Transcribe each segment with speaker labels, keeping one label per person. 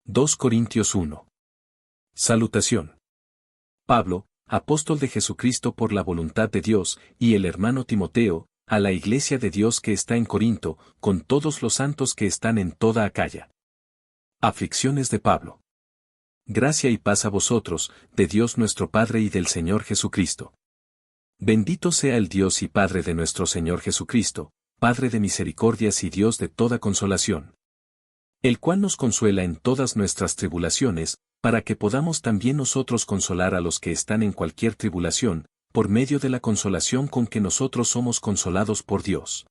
Speaker 1: 2 Corintios 1. Salutación. Pablo, apóstol de Jesucristo por la voluntad de Dios, y el hermano Timoteo, a la iglesia de Dios que está en Corinto, con todos los santos que están en toda Acaya. Aflicciones de Pablo. Gracia y paz a vosotros, de Dios nuestro Padre y del Señor Jesucristo. Bendito sea el Dios y Padre de nuestro Señor Jesucristo, Padre de misericordias y Dios de toda consolación. El cual nos consuela en todas nuestras tribulaciones, para que podamos también nosotros consolar a los que están en cualquier tribulación, por medio de la consolación con que nosotros somos consolados por Dios.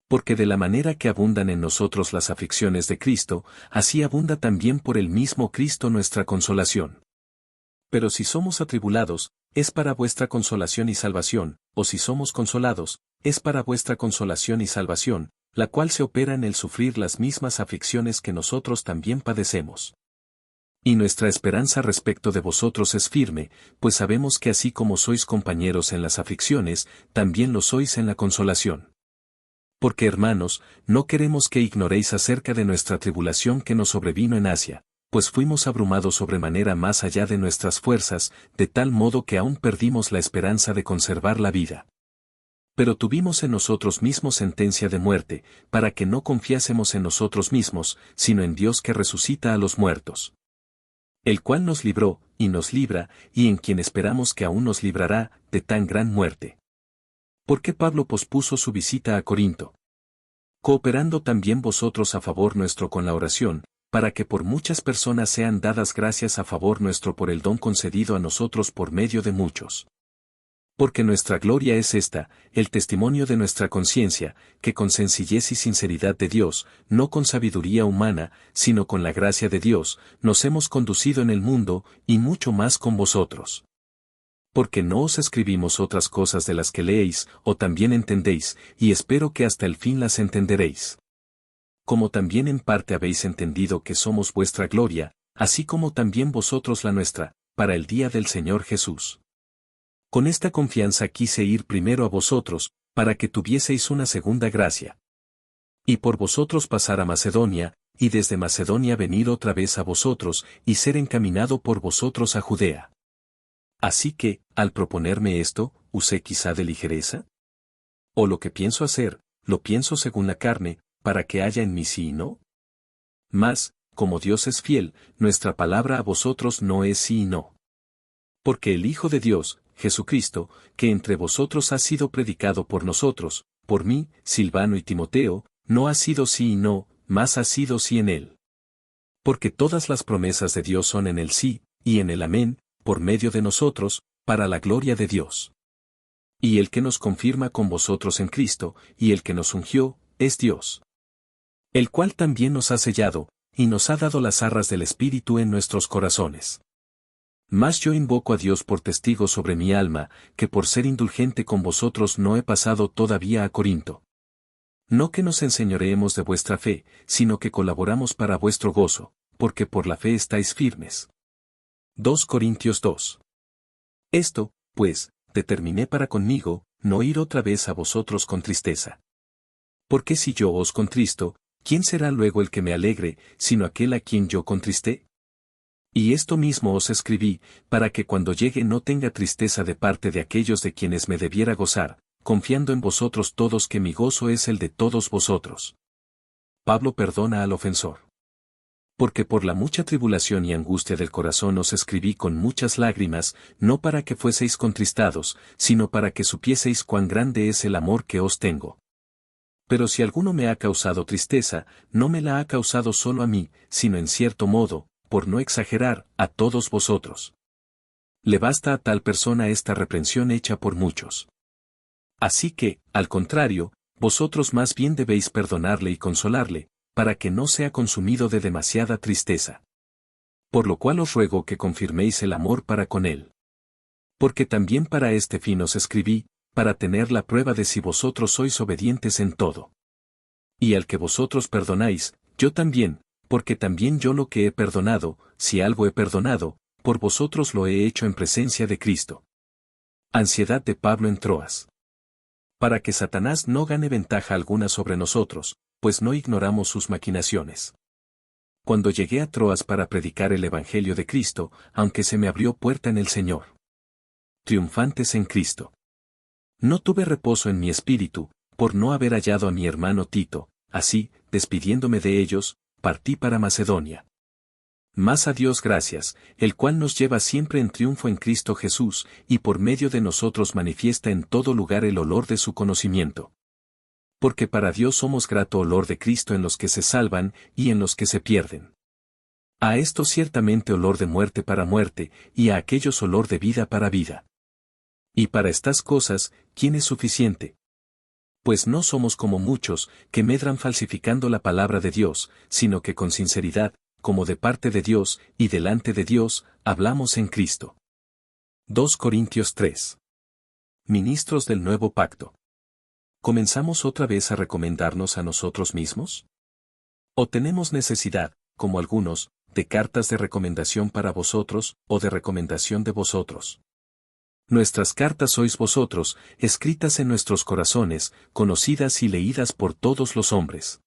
Speaker 1: Porque de la manera que abundan en nosotros las aflicciones de Cristo, así abunda también por el mismo Cristo nuestra consolación. Pero si somos atribulados, es para vuestra consolación y salvación, o si somos consolados, es para vuestra consolación y salvación, la cual se opera en el sufrir las mismas aflicciones que nosotros también padecemos. Y nuestra esperanza respecto de vosotros es firme, pues sabemos que así como sois compañeros en las aflicciones, también lo sois en la consolación. Porque hermanos, no queremos que ignoréis acerca de nuestra tribulación que nos sobrevino en Asia, pues fuimos abrumados sobremanera más allá de nuestras fuerzas, de tal modo que aún perdimos la esperanza de conservar la vida. Pero tuvimos en nosotros mismos sentencia de muerte, para que no confiásemos en nosotros mismos, sino en Dios que resucita a los muertos. El cual nos libró, y nos libra, y en quien esperamos que aún nos librará, de tan gran muerte. ¿Por qué Pablo pospuso su visita a Corinto? Cooperando también vosotros a favor nuestro con la oración, para que por muchas personas sean dadas gracias a favor nuestro por el don concedido a nosotros por medio de muchos. Porque nuestra gloria es esta, el testimonio de nuestra conciencia, que con sencillez y sinceridad de Dios, no con sabiduría humana, sino con la gracia de Dios, nos hemos conducido en el mundo, y mucho más con vosotros. Porque no os escribimos otras cosas de las que leéis, o también entendéis, y espero que hasta el fin las entenderéis. Como también en parte habéis entendido que somos vuestra gloria, así como también vosotros la nuestra, para el día del Señor Jesús. Con esta confianza quise ir primero a vosotros, para que tuvieseis una segunda gracia. Y por vosotros pasar a Macedonia, y desde Macedonia venir otra vez a vosotros, y ser encaminado por vosotros a Judea. Así que, al proponerme esto, ¿usé quizá de ligereza? ¿O lo que pienso hacer, lo pienso según la carne, para que haya en mí sí y no? Mas, como Dios es fiel, nuestra palabra a vosotros no es sí y no. Porque el Hijo de Dios, Jesucristo, que entre vosotros ha sido predicado por nosotros, por mí, Silvano y Timoteo, no ha sido sí y no, mas ha sido sí en él. Porque todas las promesas de Dios son en el sí, y en el amén, por medio de nosotros, para la gloria de Dios. Y el que nos confirma con vosotros en Cristo, y el que nos ungió, es Dios. El cual también nos ha sellado, y nos ha dado las arras del Espíritu en nuestros corazones. Mas yo invoco a Dios por testigo sobre mi alma, que por ser indulgente con vosotros no he pasado todavía a Corinto. No que nos enseñoreemos de vuestra fe, sino que colaboramos para vuestro gozo, porque por la fe estáis firmes. 2 Corintios 2. Esto, pues, determiné para conmigo, no ir otra vez a vosotros con tristeza. Porque si yo os contristo, ¿quién será luego el que me alegre, sino aquel a quien yo contristé? Y esto mismo os escribí, para que cuando llegue no tenga tristeza de parte de aquellos de quienes me debiera gozar, confiando en vosotros todos que mi gozo es el de todos vosotros. Pablo perdona al ofensor. Porque por la mucha tribulación y angustia del corazón os escribí con muchas lágrimas, no para que fueseis contristados, sino para que supieseis cuán grande es el amor que os tengo. Pero si alguno me ha causado tristeza, no me la ha causado solo a mí, sino en cierto modo, por no exagerar, a todos vosotros. Le basta a tal persona esta reprensión hecha por muchos. Así que, al contrario, vosotros más bien debéis perdonarle y consolarle, para que no sea consumido de demasiada tristeza. Por lo cual os ruego que confirméis el amor para con él. Porque también para este fin os escribí, para tener la prueba de si vosotros sois obedientes en todo. Y al que vosotros perdonáis, yo también, porque también yo lo que he perdonado, si algo he perdonado, por vosotros lo he hecho en presencia de Cristo. Ansiedad de Pablo en Troas. Para que Satanás no gane ventaja alguna sobre nosotros, pues no ignoramos sus maquinaciones. cuando llegué a Troas para predicar el Evangelio de Cristo, aunque se me abrió puerta en el Señor. Triunfantes en Cristo. No tuve reposo en mi espíritu, por no haber hallado a mi hermano Tito, así, despidiéndome de ellos, partí para Macedonia. Mas a Dios gracias, el cual nos lleva siempre en triunfo en Cristo Jesús, y por medio de nosotros manifiesta en todo lugar el olor de su conocimiento. Porque para Dios somos grato olor de Cristo en los que se salvan y en los que se pierden. A esto ciertamente olor de muerte para muerte, y a aquellos olor de vida para vida. Y para estas cosas, ¿quién es suficiente? Pues no somos como muchos, que medran falsificando la palabra de Dios, sino que con sinceridad, como de parte de Dios, y delante de Dios, hablamos en Cristo. 2 Corintios 3. Ministros del nuevo pacto. ¿Comenzamos otra vez a recomendarnos a nosotros mismos? ¿O tenemos necesidad, como algunos, de cartas de recomendación para vosotros, o de recomendación de vosotros? Nuestras cartas sois vosotros, escritas en nuestros corazones, conocidas y leídas por todos los hombres.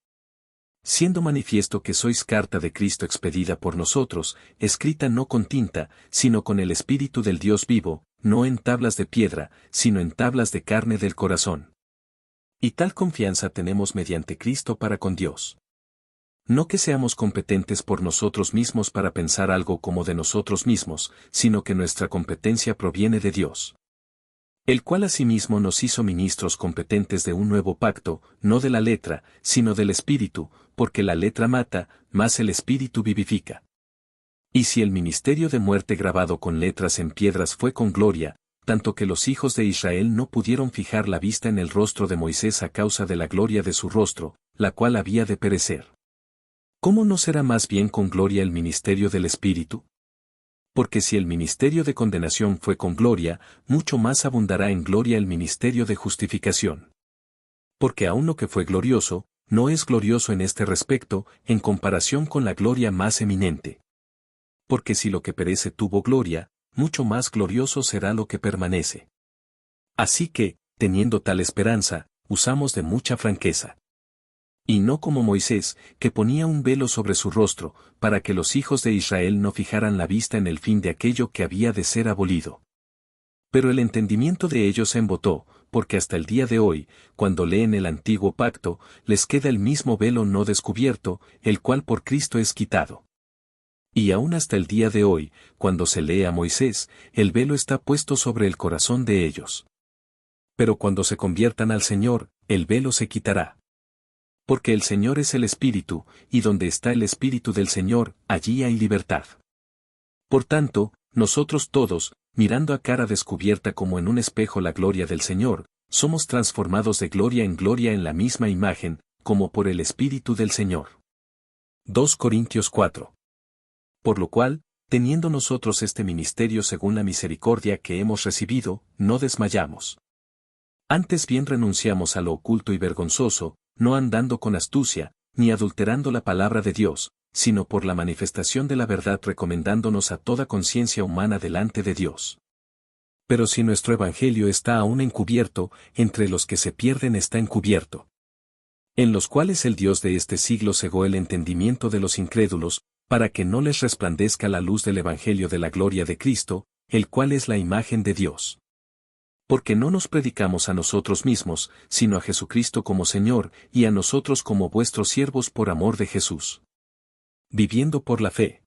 Speaker 1: Siendo manifiesto que sois carta de Cristo expedida por nosotros, escrita no con tinta, sino con el Espíritu del Dios vivo, no en tablas de piedra, sino en tablas de carne del corazón. Y tal confianza tenemos mediante Cristo para con Dios. No que seamos competentes por nosotros mismos para pensar algo como de nosotros mismos, sino que nuestra competencia proviene de Dios. El cual asimismo nos hizo ministros competentes de un nuevo pacto, no de la letra, sino del Espíritu, porque la letra mata, mas el Espíritu vivifica. Y si el ministerio de muerte grabado con letras en piedras fue con gloria, tanto que los hijos de Israel no pudieron fijar la vista en el rostro de Moisés a causa de la gloria de su rostro, la cual había de perecer. ¿Cómo no será más bien con gloria el ministerio del Espíritu? Porque si el ministerio de condenación fue con gloria, mucho más abundará en gloria el ministerio de justificación. Porque aun lo que fue glorioso, no es glorioso en este respecto, en comparación con la gloria más eminente. Porque si lo que perece tuvo gloria, mucho más glorioso será lo que permanece. Así que, teniendo tal esperanza, usamos de mucha franqueza. Y no como Moisés, que ponía un velo sobre su rostro, para que los hijos de Israel no fijaran la vista en el fin de aquello que había de ser abolido. Pero el entendimiento de ellos se embotó, porque hasta el día de hoy, cuando leen el antiguo pacto, les queda el mismo velo no descubierto, el cual por Cristo es quitado. Y aún hasta el día de hoy, cuando se lee a Moisés, el velo está puesto sobre el corazón de ellos. Pero cuando se conviertan al Señor, el velo se quitará. Porque el Señor es el Espíritu, y donde está el Espíritu del Señor, allí hay libertad. Por tanto, nosotros todos, mirando a cara descubierta como en un espejo la gloria del Señor, somos transformados de gloria en la misma imagen, como por el Espíritu del Señor. 2 Corintios 4. Por lo cual, teniendo nosotros este ministerio según la misericordia que hemos recibido, no desmayamos. Antes bien renunciamos a lo oculto y vergonzoso, no andando con astucia, ni adulterando la palabra de Dios, sino por la manifestación de la verdad recomendándonos a toda conciencia humana delante de Dios. Pero si nuestro evangelio está aún encubierto, entre los que se pierden está encubierto. En los cuales el Dios de este siglo cegó el entendimiento de los incrédulos, para que no les resplandezca la luz del evangelio de la gloria de Cristo, el cual es la imagen de Dios. Porque no nos predicamos a nosotros mismos, sino a Jesucristo como Señor, y a nosotros como vuestros siervos por amor de Jesús. Viviendo por la fe.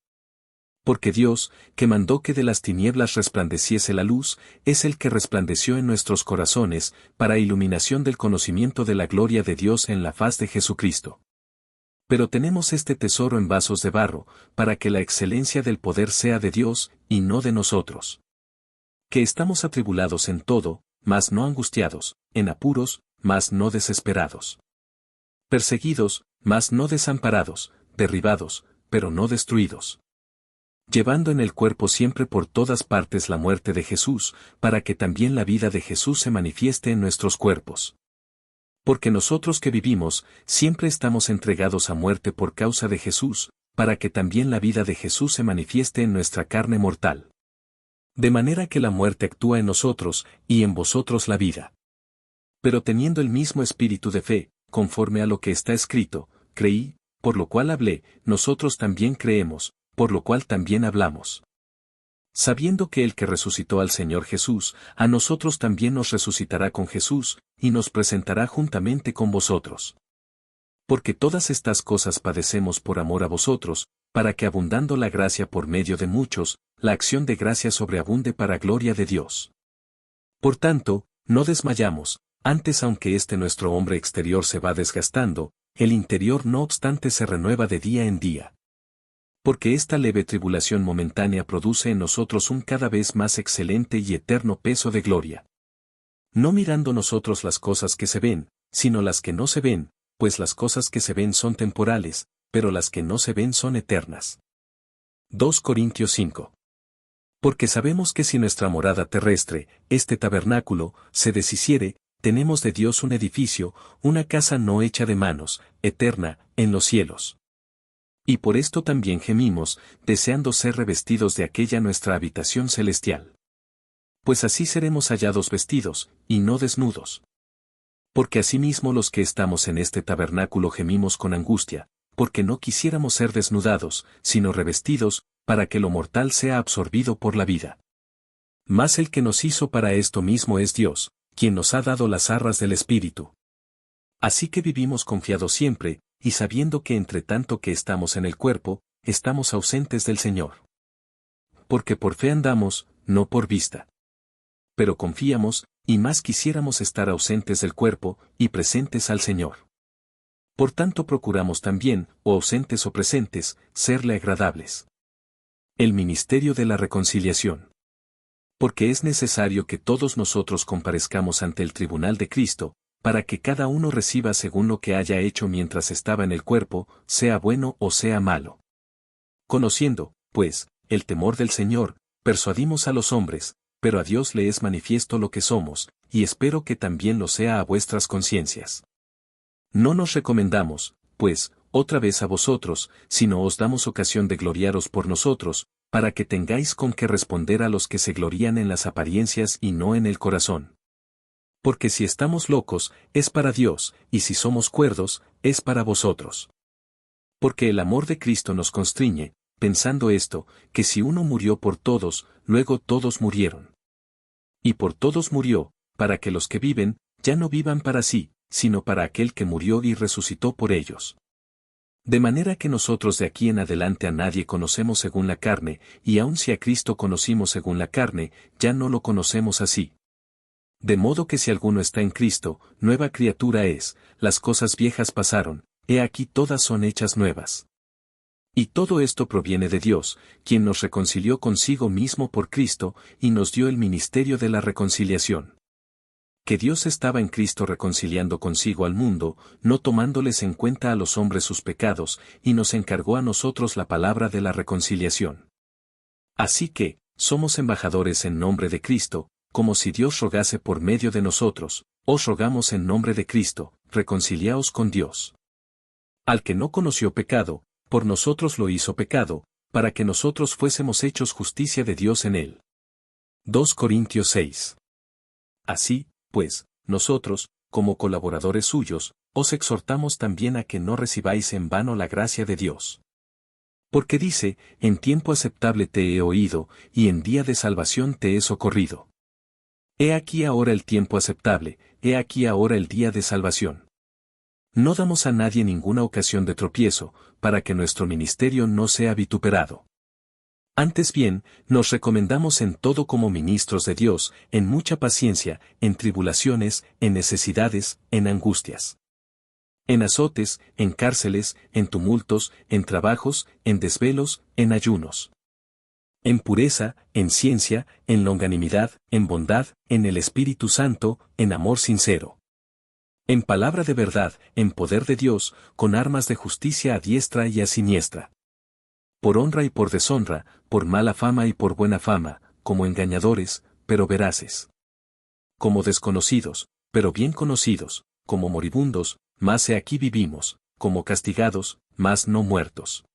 Speaker 1: Porque Dios, que mandó que de las tinieblas resplandeciese la luz, es el que resplandeció en nuestros corazones, para iluminación del conocimiento de la gloria de Dios en la faz de Jesucristo. Pero tenemos este tesoro en vasos de barro, para que la excelencia del poder sea de Dios, y no de nosotros. Que estamos atribulados en todo, mas no angustiados, en apuros, mas no desesperados. Perseguidos, mas no desamparados, derribados, pero no destruidos. Llevando en el cuerpo siempre por todas partes la muerte de Jesús, para que también la vida de Jesús se manifieste en nuestros cuerpos. Porque nosotros que vivimos, siempre estamos entregados a muerte por causa de Jesús, para que también la vida de Jesús se manifieste en nuestra carne mortal. De manera que la muerte actúa en nosotros, y en vosotros la vida. Pero teniendo el mismo espíritu de fe, conforme a lo que está escrito, creí, por lo cual hablé, nosotros también creemos, por lo cual también hablamos. Sabiendo que el que resucitó al Señor Jesús, a nosotros también nos resucitará con Jesús, y nos presentará juntamente con vosotros. Porque todas estas cosas padecemos por amor a vosotros, para que abundando la gracia por medio de muchos, la acción de gracia sobreabunde para gloria de Dios. Por tanto, no desmayamos, antes aunque este nuestro hombre exterior se va desgastando, el interior no obstante se renueva de día en día. Porque esta leve tribulación momentánea produce en nosotros un cada vez más excelente y eterno peso de gloria. No mirando nosotros las cosas que se ven, sino las que no se ven, pues las cosas que se ven son temporales, pero las que no se ven son eternas. 2 Corintios 5. Porque sabemos que si nuestra morada terrestre, este tabernáculo, se deshiciere, tenemos de Dios un edificio, una casa no hecha de manos, eterna, en los cielos. Y por esto también gemimos, deseando ser revestidos de aquella nuestra habitación celestial. Pues así seremos hallados vestidos, y no desnudos. Porque asimismo los que estamos en este tabernáculo gemimos con angustia, porque no quisiéramos ser desnudados, sino revestidos, para que lo mortal sea absorbido por la vida. Mas el que nos hizo para esto mismo es Dios, quien nos ha dado las arras del Espíritu. Así que vivimos confiados siempre, y sabiendo que entre tanto que estamos en el cuerpo, estamos ausentes del Señor. Porque por fe andamos, no por vista. Pero confiamos, y más quisiéramos estar ausentes del cuerpo, y presentes al Señor. Por tanto procuramos también, o ausentes o presentes, serle agradables. El ministerio de la reconciliación. Porque es necesario que todos nosotros comparezcamos ante el tribunal de Cristo, para que cada uno reciba según lo que haya hecho mientras estaba en el cuerpo, sea bueno o sea malo. Conociendo, pues, el temor del Señor, persuadimos a los hombres, pero a Dios le es manifiesto lo que somos, y espero que también lo sea a vuestras conciencias. No nos recomendamos, pues, otra vez a vosotros, sino os damos ocasión de gloriaros por nosotros, para que tengáis con qué responder a los que se glorían en las apariencias y no en el corazón. Porque si estamos locos, es para Dios, y si somos cuerdos, es para vosotros. Porque el amor de Cristo nos constriñe, pensando esto, que si uno murió por todos, luego todos murieron. Y por todos murió, para que los que viven, ya no vivan para sí, sino para aquel que murió y resucitó por ellos. De manera que nosotros de aquí en adelante a nadie conocemos según la carne, y aun si a Cristo conocimos según la carne, ya no lo conocemos así. De modo que si alguno está en Cristo, nueva criatura es, las cosas viejas pasaron, he aquí todas son hechas nuevas. Y todo esto proviene de Dios, quien nos reconcilió consigo mismo por Cristo, y nos dio el ministerio de la reconciliación. Que Dios estaba en Cristo reconciliando consigo al mundo, no tomándoles en cuenta a los hombres sus pecados, y nos encargó a nosotros la palabra de la reconciliación. Así que, somos embajadores en nombre de Cristo, como si Dios rogase por medio de nosotros, os rogamos en nombre de Cristo, reconciliaos con Dios. Al que no conoció pecado, por nosotros lo hizo pecado, para que nosotros fuésemos hechos justicia de Dios en él. 2 Corintios 6. Así, pues, nosotros, como colaboradores suyos, os exhortamos también a que no recibáis en vano la gracia de Dios. Porque dice, en tiempo aceptable te he oído, y en día de salvación te he socorrido. He aquí ahora el tiempo aceptable, he aquí ahora el día de salvación. No damos a nadie ninguna ocasión de tropiezo, para que nuestro ministerio no sea vituperado. Antes bien, nos recomendamos en todo como ministros de Dios, en mucha paciencia, en tribulaciones, en necesidades, en angustias. En azotes, en cárceles, en tumultos, en trabajos, en desvelos, en ayunos. En pureza, en ciencia, en longanimidad, en bondad, en el Espíritu Santo, en amor sincero. En palabra de verdad, en poder de Dios, con armas de justicia a diestra y a siniestra. Por honra y por deshonra, por mala fama y por buena fama, como engañadores, pero veraces. Como desconocidos, pero bien conocidos, como moribundos, mas he aquí vivimos, como castigados, mas no muertos.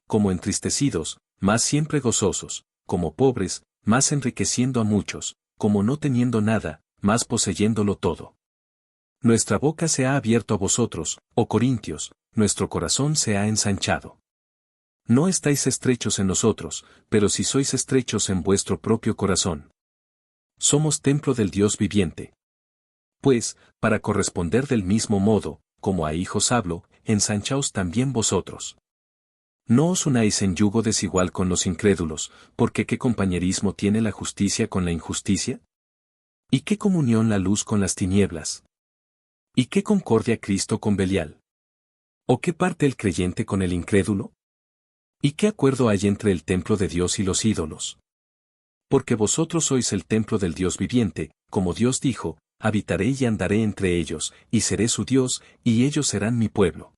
Speaker 1: Como entristecidos, mas siempre gozosos, como pobres, mas enriqueciendo a muchos, como no teniendo nada, mas poseyéndolo todo. Nuestra boca se ha abierto a vosotros, oh Corintios, nuestro corazón se ha ensanchado. No estáis estrechos en nosotros, pero si sois estrechos en vuestro propio corazón. Somos templo del Dios viviente. Pues, para corresponder del mismo modo, como a hijos hablo, ensanchaos también vosotros. No os unáis en yugo desigual con los incrédulos, porque ¿qué compañerismo tiene la justicia con la injusticia? ¿Y qué comunión la luz con las tinieblas? ¿Y qué concordia Cristo con Belial? ¿O qué parte el creyente con el incrédulo? ¿Y qué acuerdo hay entre el templo de Dios y los ídolos? Porque vosotros sois el templo del Dios viviente, como Dios dijo, habitaré y andaré entre ellos, y seré su Dios, y ellos serán mi pueblo.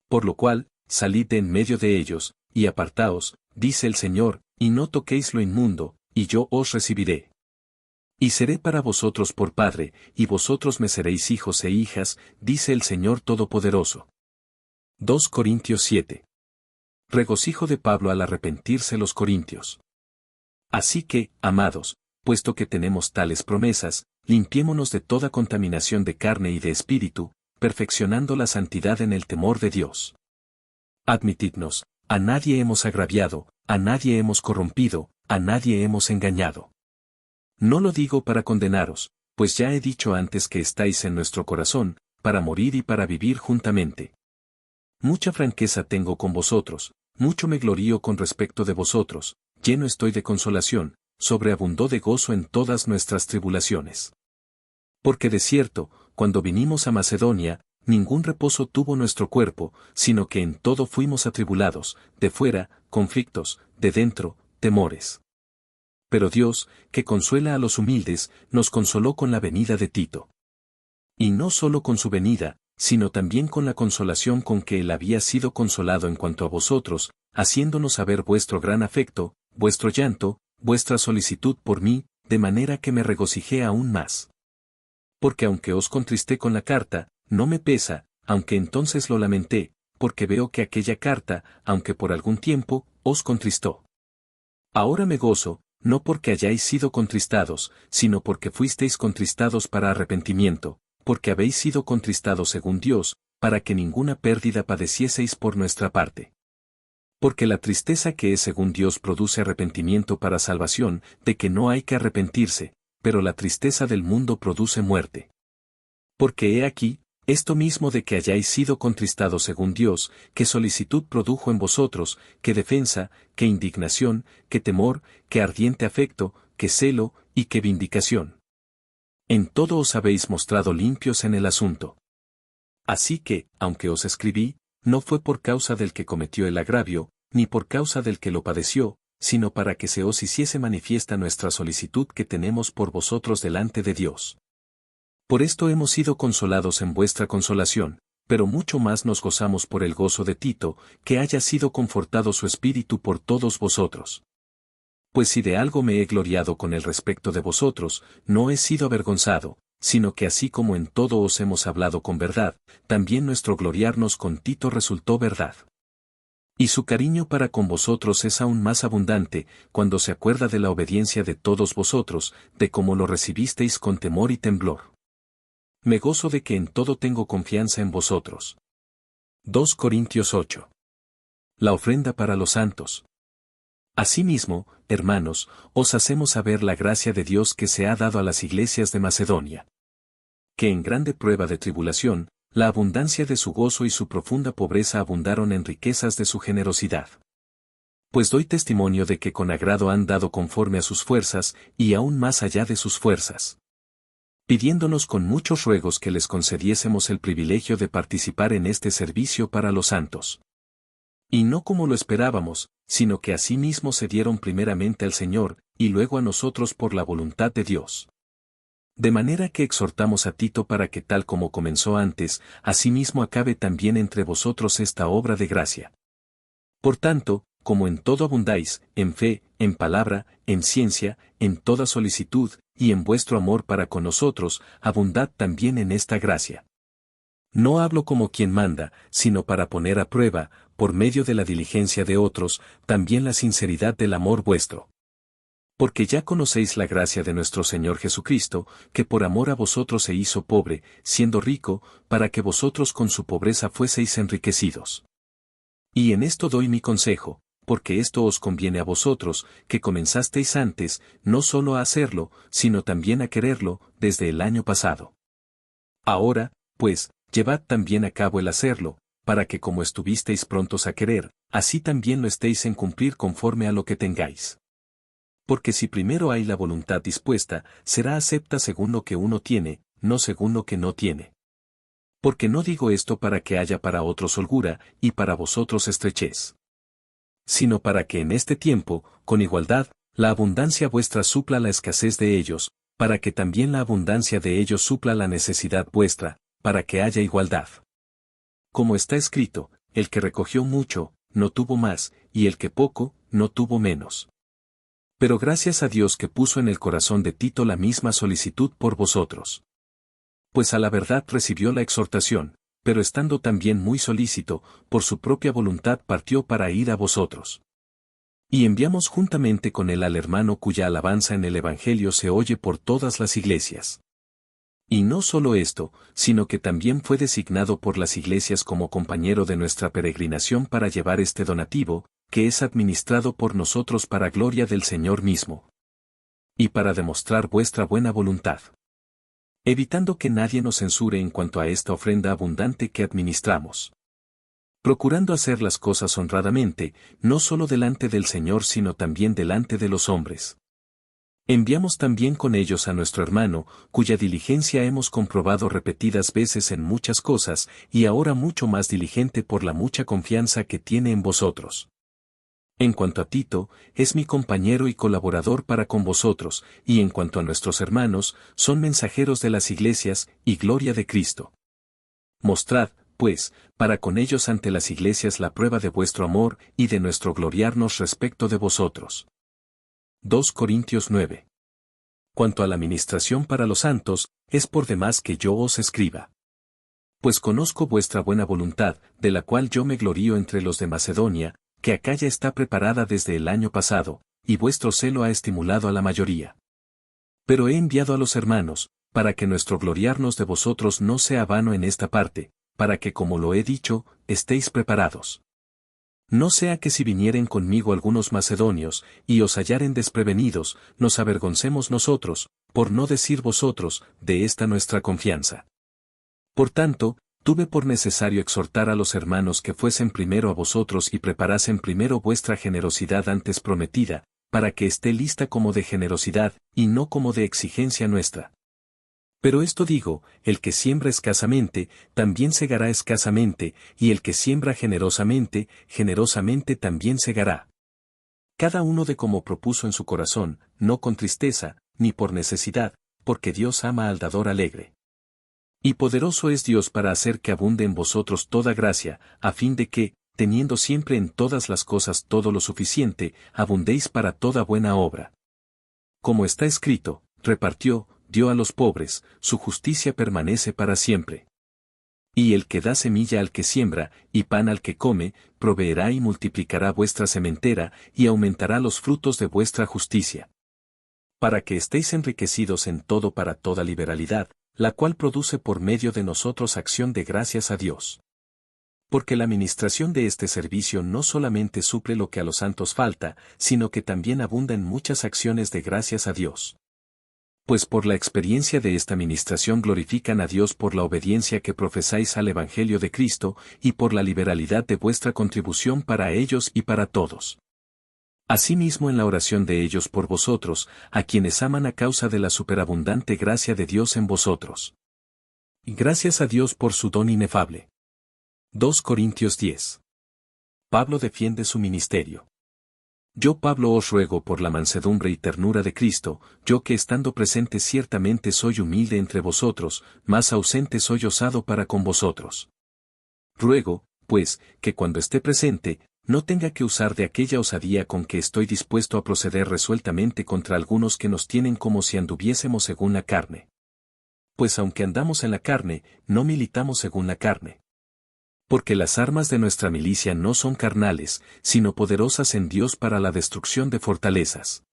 Speaker 1: Por lo cual, salid de en medio de ellos, y apartaos, dice el Señor, y no toquéis lo inmundo, y yo os recibiré. Y seré para vosotros por Padre, y vosotros me seréis hijos e hijas, dice el Señor Todopoderoso. 2 Corintios 7. Regocijo de Pablo al arrepentirse los corintios. Así que, amados, puesto que tenemos tales promesas, limpiémonos de toda contaminación de carne y de espíritu, perfeccionando la santidad en el temor de Dios. Admitidnos, a nadie hemos agraviado, a nadie hemos corrompido, a nadie hemos engañado. No lo digo para condenaros, pues ya he dicho antes que estáis en nuestro corazón, para morir y para vivir juntamente. Mucha franqueza tengo con vosotros, mucho me glorío con respecto de vosotros, lleno estoy de consolación, sobreabundó de gozo en todas nuestras tribulaciones. Porque de cierto, cuando vinimos a Macedonia, ningún reposo tuvo nuestro cuerpo, sino que en todo fuimos atribulados, de fuera, conflictos, de dentro, temores. Pero Dios, que consuela a los humildes, nos consoló con la venida de Tito. Y no solo con su venida, sino también con la consolación con que él había sido consolado en cuanto a vosotros, haciéndonos saber vuestro gran afecto, vuestro llanto, vuestra solicitud por mí, de manera que me regocijé aún más. Porque aunque os contristé con la carta, no me pesa, aunque entonces lo lamenté, porque veo que aquella carta, aunque por algún tiempo, os contristó. Ahora me gozo, no porque hayáis sido contristados, sino porque fuisteis contristados para arrepentimiento, porque habéis sido contristados según Dios, para que ninguna pérdida padecieseis por nuestra parte. Porque la tristeza que es según Dios produce arrepentimiento para salvación, de que no hay que arrepentirse, pero la tristeza del mundo produce muerte. Porque he aquí, esto mismo de que hayáis sido contristados según Dios, que solicitud produjo en vosotros, que defensa, que indignación, que temor, que ardiente afecto, que celo, y que vindicación. En todo os habéis mostrado limpios en el asunto. Así que, aunque os escribí, no fue por causa del que cometió el agravio, ni por causa del que lo padeció, sino para que se os hiciese manifiesta nuestra solicitud que tenemos por vosotros delante de Dios. Por esto hemos sido consolados en vuestra consolación, pero mucho más nos gozamos por el gozo de Tito, que haya sido confortado su espíritu por todos vosotros. Pues si de algo me he gloriado con el respecto de vosotros, no he sido avergonzado, sino que así como en todo os hemos hablado con verdad, también nuestro gloriarnos con Tito resultó verdad. Y su cariño para con vosotros es aún más abundante, cuando se acuerda de la obediencia de todos vosotros, de cómo lo recibisteis con temor y temblor. Me gozo de que en todo tengo confianza en vosotros. 2 Corintios 8. La ofrenda para los santos. Asimismo, hermanos, os hacemos saber la gracia de Dios que se ha dado a las iglesias de Macedonia. Que en grande prueba de tribulación, la abundancia de su gozo y su profunda pobreza abundaron en riquezas de su generosidad. Pues doy testimonio de que con agrado han dado conforme a sus fuerzas, y aún más allá de sus fuerzas. Pidiéndonos con muchos ruegos que les concediésemos el privilegio de participar en este servicio para los santos. Y no como lo esperábamos, sino que asimismo se dieron primeramente al Señor, y luego a nosotros por la voluntad de Dios. De manera que exhortamos a Tito para que tal como comenzó antes, asimismo acabe también entre vosotros esta obra de gracia. Por tanto, como en todo abundáis, en fe, en palabra, en ciencia, en toda solicitud, y en vuestro amor para con nosotros, abundad también en esta gracia. No hablo como quien manda, sino para poner a prueba, por medio de la diligencia de otros, también la sinceridad del amor vuestro. Porque ya conocéis la gracia de nuestro Señor Jesucristo, que por amor a vosotros se hizo pobre, siendo rico, para que vosotros con su pobreza fueseis enriquecidos. Y en esto doy mi consejo, porque esto os conviene a vosotros, que comenzasteis antes, no solo a hacerlo, sino también a quererlo, desde el año pasado. Ahora, pues, llevad también a cabo el hacerlo, para que como estuvisteis prontos a querer, así también lo estéis en cumplir conforme a lo que tengáis. Porque si primero hay la voluntad dispuesta, será acepta según lo que uno tiene, no según lo que no tiene. Porque no digo esto para que haya para otros holgura, y para vosotros estrechez. Sino para que en este tiempo, con igualdad, la abundancia vuestra supla la escasez de ellos, para que también la abundancia de ellos supla la necesidad vuestra, para que haya igualdad. Como está escrito, el que recogió mucho, no tuvo más, y el que poco, no tuvo menos. Pero gracias a Dios que puso en el corazón de Tito la misma solicitud por vosotros. Pues a la verdad recibió la exhortación, pero estando también muy solícito, por su propia voluntad partió para ir a vosotros. Y enviamos juntamente con él al hermano cuya alabanza en el Evangelio se oye por todas las iglesias. Y no solo esto, sino que también fue designado por las iglesias como compañero de nuestra peregrinación para llevar este donativo, que es administrado por nosotros para gloria del Señor mismo. Y para demostrar vuestra buena voluntad. Evitando que nadie nos censure en cuanto a esta ofrenda abundante que administramos. Procurando hacer las cosas honradamente, no solo delante del Señor sino también delante de los hombres. Enviamos también con ellos a nuestro hermano, cuya diligencia hemos comprobado repetidas veces en muchas cosas, y ahora mucho más diligente por la mucha confianza que tiene en vosotros. En cuanto a Tito, es mi compañero y colaborador para con vosotros, y en cuanto a nuestros hermanos, son mensajeros de las iglesias, y gloria de Cristo. Mostrad, pues, para con ellos ante las iglesias la prueba de vuestro amor y de nuestro gloriarnos respecto de vosotros. 2 Corintios 9. Cuanto a la ministración para los santos, es por demás que yo os escriba. Pues conozco vuestra buena voluntad, de la cual yo me glorío entre los de Macedonia, que acá ya está preparada desde el año pasado, y vuestro celo ha estimulado a la mayoría. Pero he enviado a los hermanos, para que nuestro gloriarnos de vosotros no sea vano en esta parte, para que como lo he dicho, estéis preparados. No sea que si vinieren conmigo algunos macedonios, y os hallaren desprevenidos, nos avergoncemos nosotros, por no decir vosotros, de esta nuestra confianza. Por tanto, tuve por necesario exhortar a los hermanos que fuesen primero a vosotros y preparasen primero vuestra generosidad antes prometida, para que esté lista como de generosidad, y no como de exigencia nuestra. Pero esto digo, el que siembra escasamente, también segará escasamente, y el que siembra generosamente, generosamente también segará. Cada uno de como propuso en su corazón, no con tristeza, ni por necesidad, porque Dios ama al dador alegre. Y poderoso es Dios para hacer que abunde en vosotros toda gracia, a fin de que, teniendo siempre en todas las cosas todo lo suficiente, abundéis para toda buena obra. Como está escrito, repartió, dio a los pobres, su justicia permanece para siempre. Y el que da semilla al que siembra, y pan al que come, proveerá y multiplicará vuestra sementera, y aumentará los frutos de vuestra justicia. Para que estéis enriquecidos en todo para toda liberalidad, la cual produce por medio de nosotros acción de gracias a Dios. Porque la administración de este servicio no solamente suple lo que a los santos falta, sino que también abunda en muchas acciones de gracias a Dios. Pues por la experiencia de esta ministración glorifican a Dios por la obediencia que profesáis al Evangelio de Cristo, y por la liberalidad de vuestra contribución para ellos y para todos. Asimismo en la oración de ellos por vosotros, a quienes aman a causa de la superabundante gracia de Dios en vosotros. Y gracias a Dios por su don inefable. 2 Corintios 10. Pablo defiende su ministerio. Yo Pablo os ruego por la mansedumbre y ternura de Cristo, yo que estando presente ciertamente soy humilde entre vosotros, más ausente soy osado para con vosotros. Ruego, pues, que cuando esté presente, no tenga que usar de aquella osadía con que estoy dispuesto a proceder resueltamente contra algunos que nos tienen como si anduviésemos según la carne. Pues aunque andamos en la carne, no militamos según la carne. Porque las armas de nuestra milicia no son carnales, sino poderosas en Dios para la destrucción de fortalezas.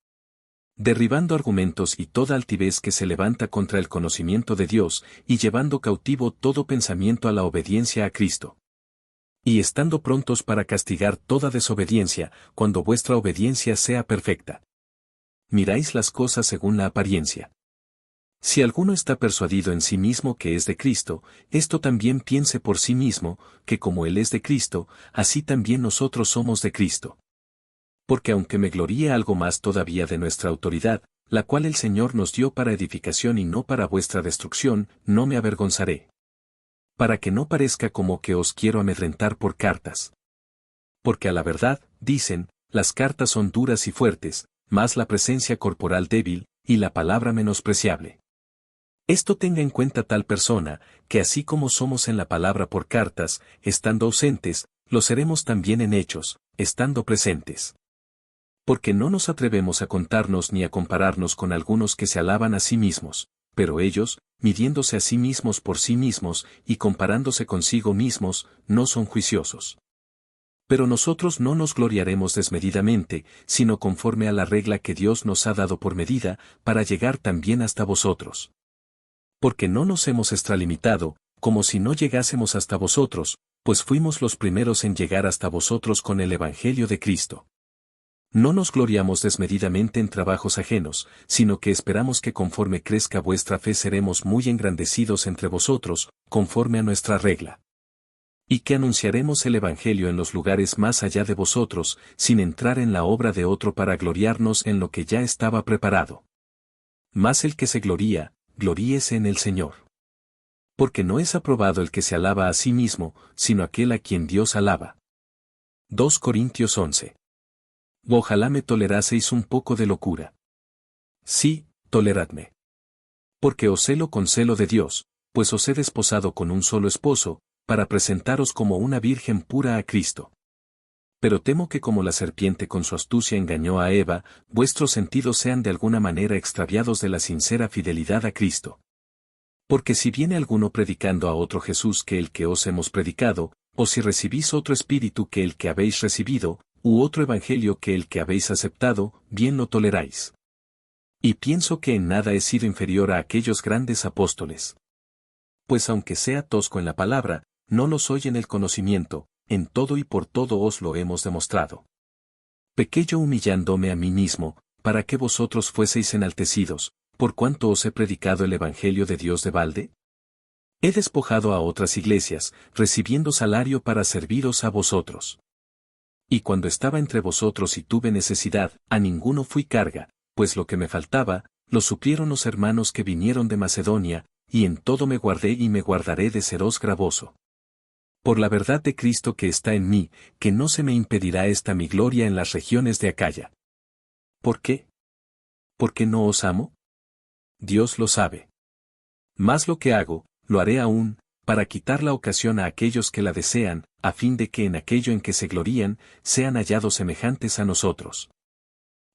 Speaker 1: derribando argumentos y toda altivez que se levanta contra el conocimiento de Dios, y llevando cautivo todo pensamiento a la obediencia a Cristo. Y estando prontos para castigar toda desobediencia, cuando vuestra obediencia sea perfecta. Miráis las cosas según la apariencia. Si alguno está persuadido en sí mismo que es de Cristo, esto también piense por sí mismo, que como Él es de Cristo, así también nosotros somos de Cristo. Porque aunque me gloríe algo más todavía de nuestra autoridad, la cual el Señor nos dio para edificación y no para vuestra destrucción, no me avergonzaré. Para que no parezca como que os quiero amedrentar por cartas. Porque a la verdad, dicen, las cartas son duras y fuertes, mas la presencia corporal débil, y la palabra menospreciable. Esto tenga en cuenta tal persona, que así como somos en la palabra por cartas, estando ausentes, lo seremos también en hechos, estando presentes. Porque no nos atrevemos a contarnos ni a compararnos con algunos que se alaban a sí mismos, pero ellos, midiéndose a sí mismos por sí mismos, y comparándose consigo mismos, no son juiciosos. Pero nosotros no nos gloriaremos desmedidamente, sino conforme a la regla que Dios nos ha dado por medida, para llegar también hasta vosotros. Porque no nos hemos extralimitado, como si no llegásemos hasta vosotros, pues fuimos los primeros en llegar hasta vosotros con el Evangelio de Cristo. No nos gloriamos desmedidamente en trabajos ajenos, sino que esperamos que conforme crezca vuestra fe seremos muy engrandecidos entre vosotros, conforme a nuestra regla. Y que anunciaremos el Evangelio en los lugares más allá de vosotros, sin entrar en la obra de otro para gloriarnos en lo que ya estaba preparado. Mas el que se gloría, gloríese en el Señor. Porque no es aprobado el que se alaba a sí mismo, sino aquel a quien Dios alaba. 2 Corintios 11. Ojalá me toleraseis un poco de locura. Sí, toleradme. Porque os celo con celo de Dios, pues os he desposado con un solo esposo, para presentaros como una virgen pura a Cristo. Pero temo que como la serpiente con su astucia engañó a Eva, vuestros sentidos sean de alguna manera extraviados de la sincera fidelidad a Cristo. Porque si viene alguno predicando a otro Jesús que el que os hemos predicado, o si recibís otro espíritu que el que habéis recibido, u otro evangelio que el que habéis aceptado, bien lo toleráis. Y pienso que en nada he sido inferior a aquellos grandes apóstoles. Pues aunque sea tosco en la palabra, no lo soy en el conocimiento, en todo y por todo os lo hemos demostrado. Pequé yo humillándome a mí mismo, para que vosotros fueseis enaltecidos, por cuanto os he predicado el Evangelio de Dios de balde. He despojado a otras iglesias, recibiendo salario para serviros a vosotros. Y cuando estaba entre vosotros y tuve necesidad, a ninguno fui carga, pues lo que me faltaba, lo suplieron los hermanos que vinieron de Macedonia, y en todo me guardé y me guardaré de seros gravoso. Por la verdad de Cristo que está en mí, que no se me impedirá esta mi gloria en las regiones de Acaya. ¿Por qué? ¿Por qué no os amo? Dios lo sabe. Mas lo que hago, lo haré aún, para quitar la ocasión a aquellos que la desean, a fin de que en aquello en que se glorían, sean hallados semejantes a nosotros.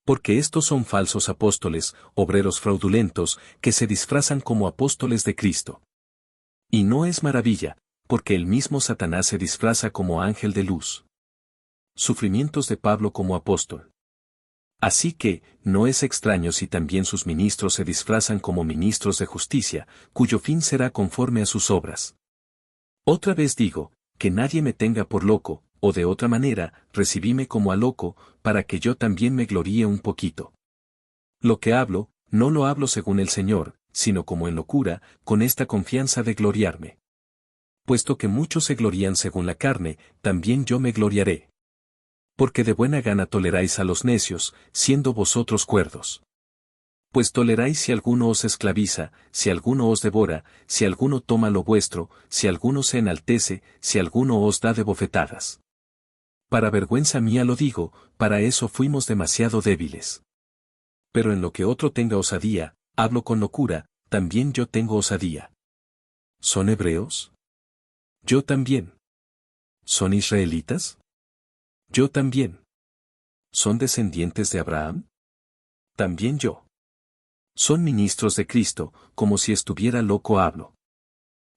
Speaker 1: Porque estos son falsos apóstoles, obreros fraudulentos, que se disfrazan como apóstoles de Cristo. Y no es maravilla, porque el mismo Satanás se disfraza como ángel de luz. Sufrimientos de Pablo como apóstol. Así que, no es extraño si también sus ministros se disfrazan como ministros de justicia, cuyo fin será conforme a sus obras. Otra vez digo, que nadie me tenga por loco, o de otra manera, recibíme como a loco, para que yo también me gloríe un poquito. Lo que hablo, no lo hablo según el Señor, sino como en locura, con esta confianza de gloriarme. Puesto que muchos se glorían según la carne, también yo me gloriaré. Porque de buena gana toleráis a los necios, siendo vosotros cuerdos. Pues toleráis si alguno os esclaviza, si alguno os devora, si alguno toma lo vuestro, si alguno se enaltece, si alguno os da de bofetadas. Para vergüenza mía lo digo, para eso fuimos demasiado débiles. Pero en lo que otro tenga osadía, hablo con locura, también yo tengo osadía. ¿Son hebreos? Yo también. ¿Son israelitas? Yo también. ¿Son descendientes de Abraham? También yo. Son ministros de Cristo, como si estuviera loco hablo.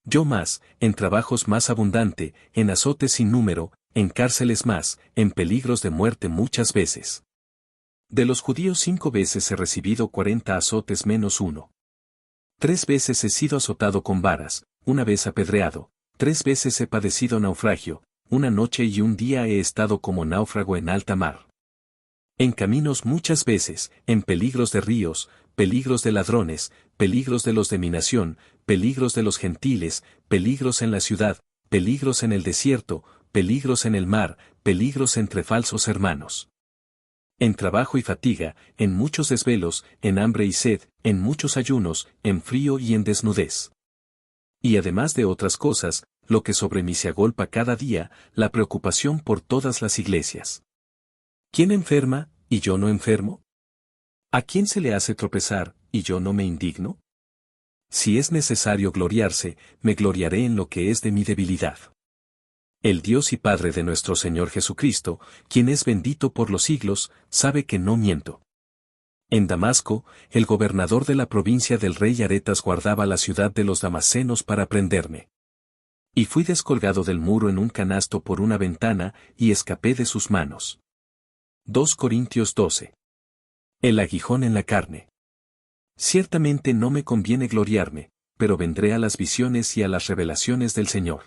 Speaker 1: Yo más, en trabajos más abundante, en azotes sin número, en cárceles más, en peligros de muerte muchas veces. De los judíos 5 veces he recibido 40 azotes menos uno. 3 veces he sido azotado con varas, 1 vez apedreado, 3 veces he padecido naufragio, 1 noche y 1 día he estado como náufrago en alta mar. En caminos muchas veces, en peligros de ríos, peligros de ladrones, peligros de los de mi nación, peligros de los gentiles, peligros en la ciudad, peligros en el desierto, peligros en el mar, peligros entre falsos hermanos. En trabajo y fatiga, en muchos desvelos, en hambre y sed, en muchos ayunos, en frío y en desnudez. Y además de otras cosas, lo que sobre mí se agolpa cada día, la preocupación por todas las iglesias. ¿Quién enferma, y yo no enfermo? ¿A quién se le hace tropezar, y yo no me indigno? Si es necesario gloriarse, me gloriaré en lo que es de mi debilidad. El Dios y Padre de nuestro Señor Jesucristo, quien es bendito por los siglos, sabe que no miento. En Damasco, el gobernador de la provincia del rey Aretas guardaba la ciudad de los damasenos para prenderme. Y fui descolgado del muro en un canasto por una ventana, y escapé de sus manos. 2 Corintios 12. El aguijón en la carne. Ciertamente no me conviene gloriarme, pero vendré a las visiones y a las revelaciones del Señor.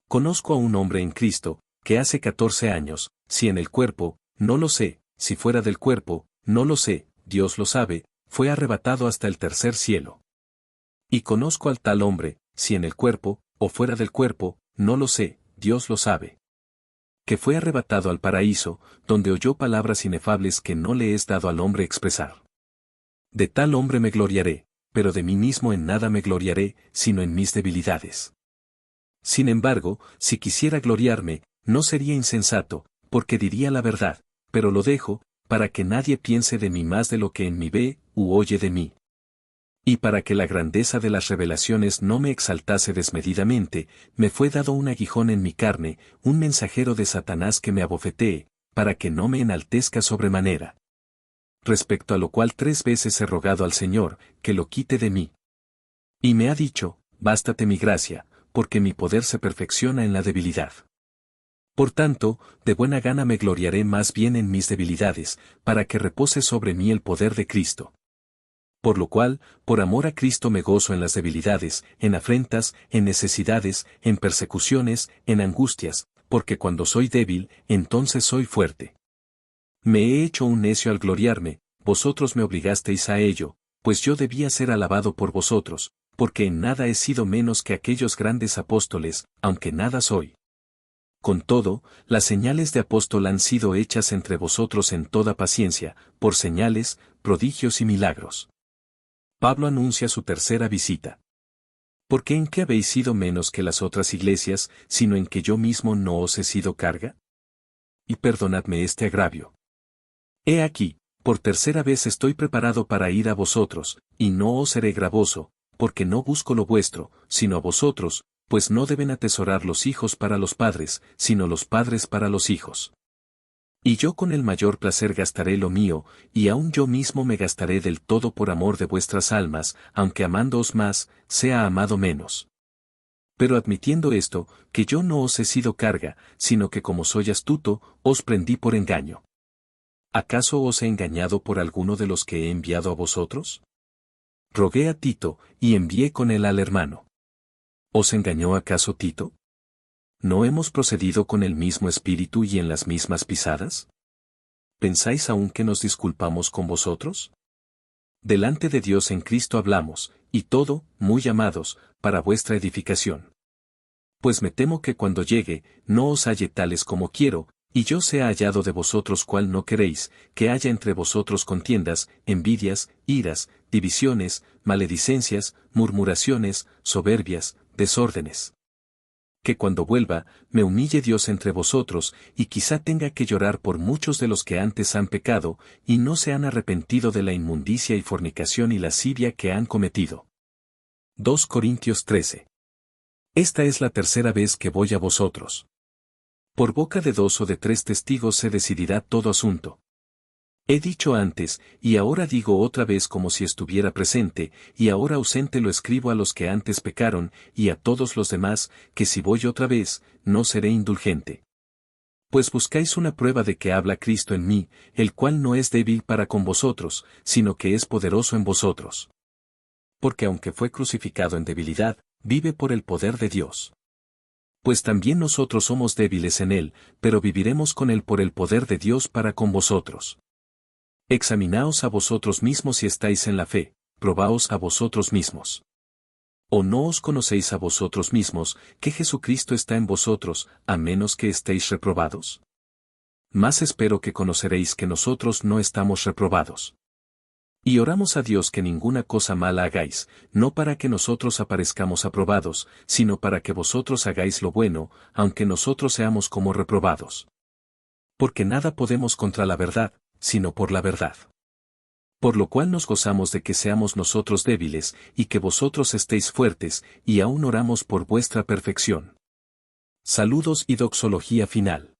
Speaker 1: Conozco a un hombre en Cristo, que hace 14 años, si en el cuerpo, no lo sé, si fuera del cuerpo, no lo sé, Dios lo sabe, fue arrebatado hasta el tercer cielo. Y conozco al tal hombre, si en el cuerpo, o fuera del cuerpo, no lo sé, Dios lo sabe. Que fue arrebatado al paraíso, donde oyó palabras inefables que no le es dado al hombre expresar. De tal hombre me gloriaré, pero de mí mismo en nada me gloriaré, sino en mis debilidades. Sin embargo, si quisiera gloriarme, no sería insensato, porque diría la verdad, pero lo dejo, para que nadie piense de mí más de lo que en mí ve, u oye de mí. Y para que la grandeza de las revelaciones no me exaltase desmedidamente, me fue dado un aguijón en mi carne, un mensajero de Satanás que me abofetee, para que no me enaltezca sobremanera. Respecto a lo cual 3 veces he rogado al Señor, que lo quite de mí. Y me ha dicho, bástate mi gracia, porque mi poder se perfecciona en la debilidad. Por tanto, de buena gana me gloriaré más bien en mis debilidades, para que repose sobre mí el poder de Cristo. Por lo cual, por amor a Cristo me gozo en las debilidades, en afrentas, en necesidades, en persecuciones, en angustias, porque cuando soy débil, entonces soy fuerte. Me he hecho un necio al gloriarme, vosotros me obligasteis a ello, pues yo debía ser alabado por vosotros, porque en nada he sido menos que aquellos grandes apóstoles, aunque nada soy. Con todo, las señales de apóstol han sido hechas entre vosotros en toda paciencia, por señales, prodigios y milagros. Pablo anuncia su tercera visita. ¿Por qué en qué habéis sido menos que las otras iglesias, sino en que yo mismo no os he sido carga? Y perdonadme este agravio. He aquí, por tercera vez estoy preparado para ir a vosotros, y no os seré gravoso, porque no busco lo vuestro, sino a vosotros, pues no deben atesorar los hijos para los padres, sino los padres para los hijos. Y yo con el mayor placer gastaré lo mío, y aun yo mismo me gastaré del todo por amor de vuestras almas, aunque amándoos más, sea amado menos. Pero admitiendo esto, que yo no os he sido carga, sino que como soy astuto, os prendí por engaño. ¿Acaso os he engañado por alguno de los que he enviado a vosotros? Rogué a Tito, y envié con él al hermano. ¿Os engañó acaso Tito? ¿No hemos procedido con el mismo espíritu y en las mismas pisadas? ¿Pensáis aún que nos disculpamos con vosotros? Delante de Dios en Cristo hablamos, y todo, muy amados, para vuestra edificación. Pues me temo que cuando llegue, no os halle tales como quiero, y yo sea hallado de vosotros cual no queréis, que haya entre vosotros contiendas, envidias, iras, divisiones, maledicencias, murmuraciones, soberbias, desórdenes. Que cuando vuelva, me humille Dios entre vosotros, y quizá tenga que llorar por muchos de los que antes han pecado, y no se han arrepentido de la inmundicia y fornicación y lascivia que han cometido. 2 Corintios 13. Esta es la tercera vez que voy a vosotros. Por boca de 2 o de 3 testigos se decidirá todo asunto. He dicho antes, y ahora digo otra vez como si estuviera presente, y ahora ausente lo escribo a los que antes pecaron, y a todos los demás, que si voy otra vez, no seré indulgente. Pues buscáis una prueba de que habla Cristo en mí, el cual no es débil para con vosotros, sino que es poderoso en vosotros. Porque aunque fue crucificado en debilidad, vive por el poder de Dios. Pues también nosotros somos débiles en él, pero viviremos con él por el poder de Dios para con vosotros. Examinaos a vosotros mismos si estáis en la fe, probaos a vosotros mismos. ¿O no os conocéis a vosotros mismos, que Jesucristo está en vosotros, a menos que estéis reprobados? Más espero que conoceréis que nosotros no estamos reprobados. Y oramos a Dios que ninguna cosa mala hagáis, no para que nosotros aparezcamos aprobados, sino para que vosotros hagáis lo bueno, aunque nosotros seamos como reprobados. Porque nada podemos contra la verdad, sino por la verdad. Por lo cual nos gozamos de que seamos nosotros débiles, y que vosotros estéis fuertes, y aún oramos por vuestra perfección. Saludos y doxología final.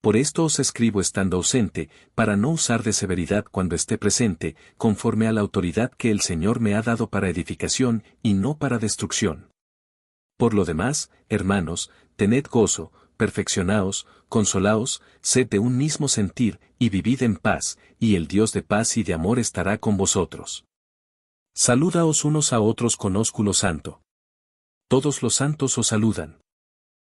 Speaker 1: Por esto os escribo estando ausente, para no usar de severidad cuando esté presente, conforme a la autoridad que el Señor me ha dado para edificación, y no para destrucción. Por lo demás, hermanos, tened gozo, perfeccionaos, consolaos, sed de un mismo sentir, y vivid en paz, y el Dios de paz y de amor estará con vosotros. Salúdaos unos a otros con ósculo santo. Todos los santos os saludan.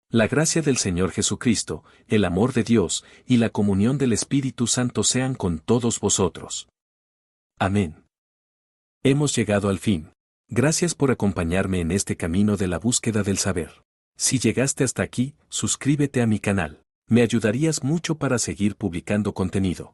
Speaker 1: La gracia del Señor Jesucristo, el amor de Dios, y la comunión del Espíritu Santo sean con todos vosotros. Amén. Hemos llegado al fin. Gracias por acompañarme en este camino de la búsqueda del saber. Si llegaste hasta aquí, suscríbete a mi canal. Me ayudarías mucho para seguir publicando contenido.